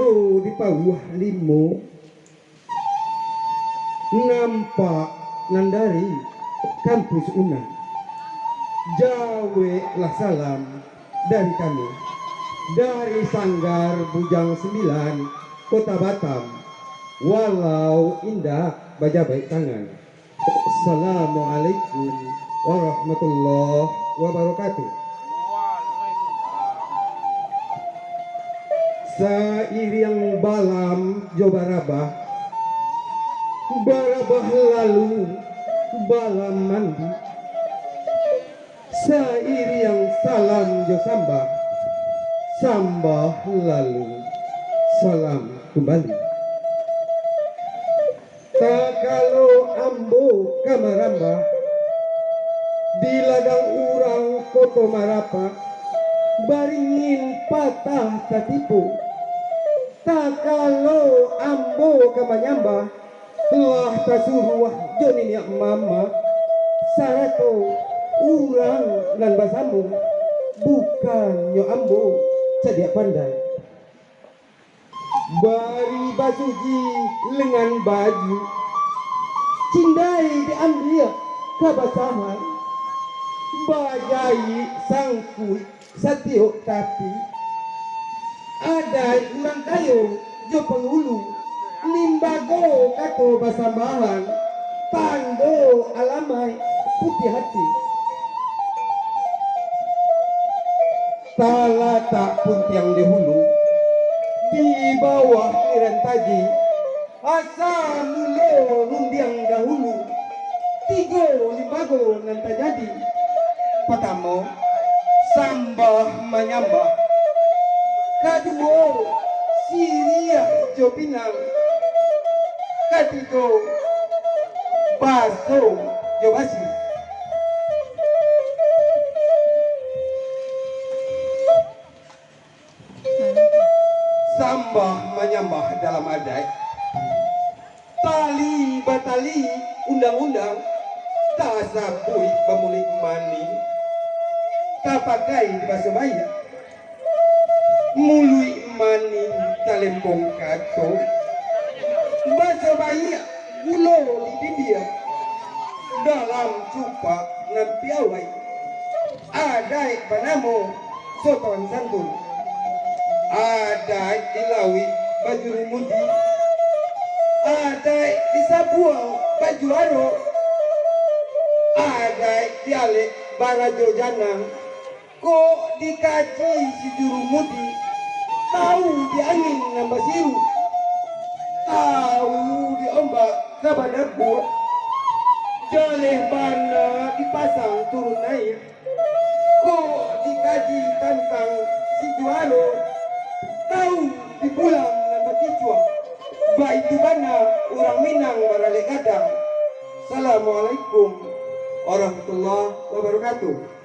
go di pawah limo nampak nandari kampus Unang. Jawe lah salam dari kami, dari Sanggar Bujang 9 Kota Batam. Walau indah baja baik tangan. Assalamualaikum warahmatullahi wabarakatuh. Sairing balam jobarabah, barabah lalu balam mandi. Sairing salam jo sambah, sambah lalu salam kembali. Tak kalau ambo kamaramba di ladang urang koto marapa baringin patah tatipu. Tak kalau ambo kamanyamba lah tasuruh joni niak mama sarato urang nan basamu bukan nyo ambo cadia pandai. Bari basuji lengan baju cindai diambil kebasahan bajai sangkui satio tapi ada ulang kayu jo penghulu limbago kato basambahan tando alamai putih hati talata pun tiang dihulu di bawah liran taji asa mulo rundiang dahulu tigo limbago nanti jadi pertama sambah menyambah, kedua Syria jo Pinang, ketiga baso jo basi. Sambah menyambah dalam adat tali batali undang-undang tak sabui pemulik mani tak pakai di bahasa Maya mului mani talempong kato bahasa Maya gulo di India dalam cupa nampiawai adai panamo soton santun adai ilawi baju rumudi adai disabuang baju aro adai dialek barajo janang kok dikaji si jurumudi tahu di angin nambah siru tahu di ombak kabar buah jaleh bana dipasang turun naik kok dikaji tentang si jualo tahu di pulang nambah kicua baik itu bana orang Minang barale kadang. Assalamualaikum warahmatullahi wabarakatuh.